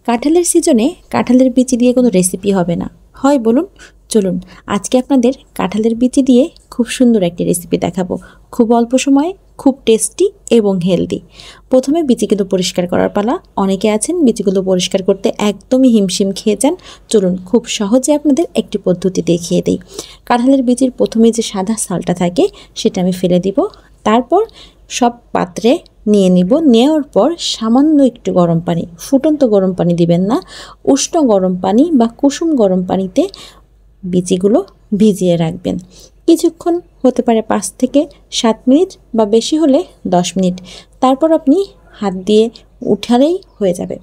কাঁঠালের সিজনে কাঁঠালের বিচি দিয়ে কোনো রেসিপি হবে না, হয় বলুন? চলুন আজকে আপনাদের কাঁঠালের বিচি দিয়ে খুব সুন্দর একটি রেসিপি দেখাবো। খুব অল্প সময়ে খুব টেস্টি এবং হেলদি। প্রথমে বিচিগুলো পরিষ্কার করার পালা। অনেকে আছেন বিচিগুলো পরিষ্কার করতে একদমই হিমশিম খেয়ে যান। চলুন খুব সহজে আপনাদের একটি পদ্ধতি দেখিয়ে দিই। কাঁঠালের বিচির প্রথমে যে সাদা ছালটা থাকে সেটা আমি ফেলে দিব। তারপর সব পাত্রে নিয়ে নিব। নেওয়ার পর সামান্য একটু গরম পানি, ফুটন্ত গরম পানি দিবেন না, উষ্ণ গরম পানি বা কুসুম গরম পানিতে বিচিগুলো ভিজিয়ে রাখবেন। কিছুক্ষণ, হতে পারে 5 থেকে 7 মিনিট বা বেশি হলে 10 মিনিট। তারপর আপনি হাত দিয়ে উঠালেই হয়ে যাবে।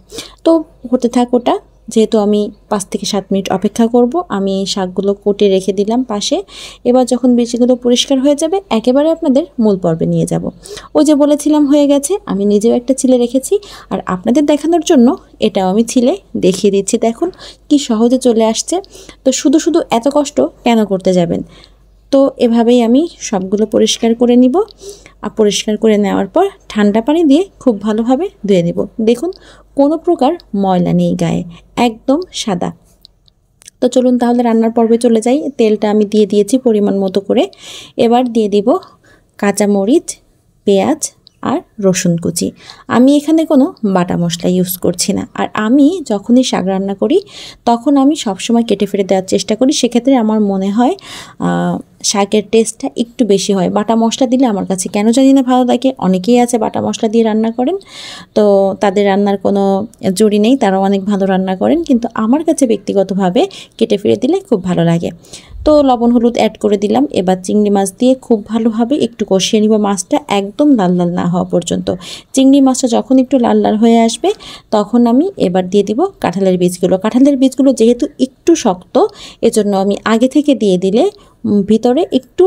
তো হতে থাক ওটা। যেহেতু আমি 5 থেকে 7 মিনিট অপেক্ষা করব, আমি শাকগুলো কোটে রেখে দিলাম পাশে। এবার যখন বিচিগুলো পরিষ্কার হয়ে যাবে একেবারে আপনাদের মূল পর্বে নিয়ে যাব। ওই যে বলেছিলাম হয়ে গেছে, আমি নিজেও একটা ছিলে রেখেছি আর আপনাদের দেখানোর জন্য এটাও আমি ছিলে দেখিয়ে দিচ্ছি। দেখুন কি সহজে চলে আসছে। তো শুধু শুধু এত কষ্ট কেন করতে যাবেন? তো এভাবেই আমি সবগুলো পরিষ্কার করে নিব। আর পরিষ্কার করে নেওয়ার পর ঠান্ডা পানি দিয়ে খুব ভালোভাবে ধুয়ে নেব। দেখুন কোনো প্রকার ময়লা নেই গায়ে, একদম সাদা। তো চলুন তাহলে রান্নার পর্বে চলে যাই। তেলটা আমি দিয়ে দিয়েছি পরিমাণ মতো করে। এবার দিয়ে দিব কাঁচামরিচ, পেঁয়াজ আর রসুন কুচি। আমি এখানে কোনো বাটা মশলা ইউজ করছি না। আর আমি যখনই শাক রান্না করি তখন আমি সবসময় কেটে ফেটে দেওয়ার চেষ্টা করি। সেক্ষেত্রে আমার মনে হয় শাকের টেস্টটা একটু বেশি হয়। বাটা মশলা দিলে আমার কাছে কেন জানি না ভালো লাগে। অনেকেই আছে বাটা মশলা দিয়ে রান্না করেন, তো তাদের রান্নার কোনো জুড়ি নেই, তারাও অনেক ভালো রান্না করেন, কিন্তু আমার কাছে ব্যক্তিগতভাবে কেটে ফেটে দিলে খুব ভালো লাগে। তো লবণ হলুদ অ্যাড করে দিলাম। এবার চিংড়ি মাছ দিয়ে খুব ভালোভাবে একটু কষিয়ে নিব মাছটা, একদম লাল লাল না হওয়া পর্যন্ত। চিংড়ি মাছটা যখন একটু লাল লাল হয়ে আসবে তখন আমি এবার দিয়ে দিব কাঁঠালের বীজগুলো। কাঁঠালের বীজগুলো যেহেতু একটু শক্ত, এজন্য আমি আগে থেকে দিয়ে দিলে ভিতরে একটু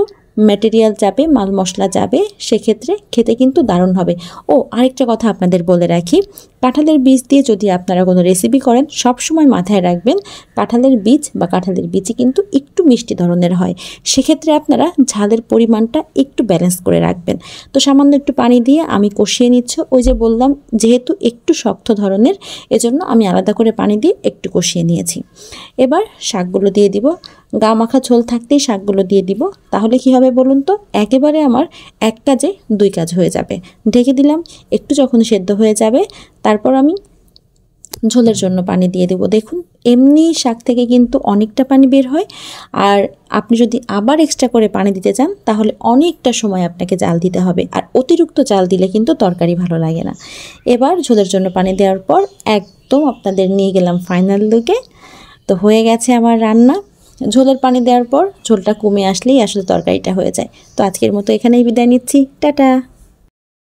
ম্যাটেরিয়াল যাবে, মাল মশলা যাবে, সেক্ষেত্রে খেতে কিন্তু দারুণ হবে। ও আরেকটা কথা আপনাদের বলে রাখি, কাঁঠালের বীজ দিয়ে যদি আপনারা কোনো রেসিপি করেন সব সময় মাথায় রাখবেন কাঁঠালের বীজ বা কাঁঠালের বিচি কিন্তু একটু মিষ্টি ধরনের হয়। সেক্ষেত্রে আপনারা ঝালের পরিমাণটা একটু ব্যালেন্স করে রাখবেন। তো সামান্য একটু পানি দিয়ে আমি কষিয়ে নিচ্ছি। ওই যে বললাম যেহেতু একটু শক্ত ধরনের, এজন্য আমি আলাদা করে পানি দিয়ে একটু কষিয়ে নিয়েছি। এবার শাকগুলো দিয়ে দিব। গা মাখা ঝোল থাকতেই শাকগুলো দিয়ে দিব। তাহলে কি হবে বলুন তো? একেবারে আমার এক কাজে 2 কাজ হয়ে যাবে। ঢেকে দিলাম। একটু যখন সেদ্ধ হয়ে যাবে তারপর আমি ঝোলের জন্য পানি দিয়ে দেব। দেখুন এমনি শাক থেকে কিন্তু অনেকটা পানি বের হয়, আর আপনি যদি আবার এক্সট্রা করে পানি দিতে চান তাহলে অনেকটা সময় আপনাকে জাল দিতে হবে, আর অতিরিক্ত জাল দিলে কিন্তু তরকারি ভালো লাগে না। এবার ঝোলের জন্য পানি দেওয়ার পর একদম আপনাদের নিয়ে গেলাম ফাইনাল লুকে। তো হয়ে গেছে আমার রান্না। ঝোলের পানি দেওয়ার পর ঝোলটা কমে আসলেই আসলে তরকারিটা হয়ে যায়। তো আজকের মতো এখানেই বিদায় নিচ্ছি। টাটা।